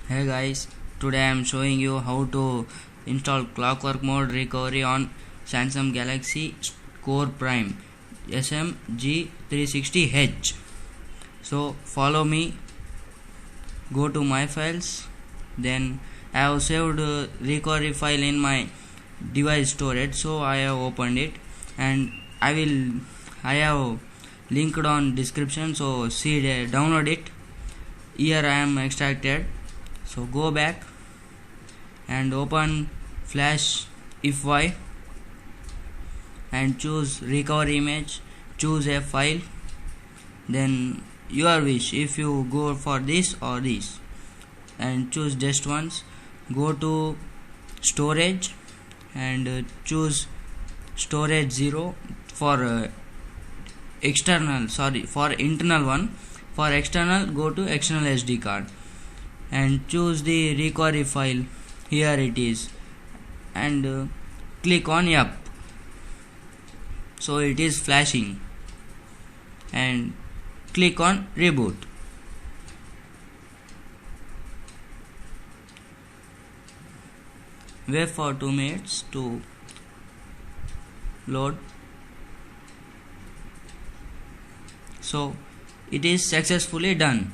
Hey guys, today I am showing you how to install clockwork mode recovery on Samsung Galaxy Core Prime g360h. So follow me, go to my files, then I have saved recovery file in my device storage, so I have opened it and I have linked on description, so see download it. Here I am extracted. So go back and open flash ify and choose recovery image, choose a file, then your wish if you go for this or this, and choose just once. Go to storage and choose storage 0 for for internal one. For external, go to external SD card and choose the recovery file. Here it is, and click on yup. So it is flashing, and click on reboot. Wait for 2 minutes to load. So it is successfully done.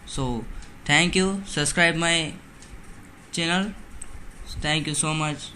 So thank you, subscribe my channel. Thank you so much.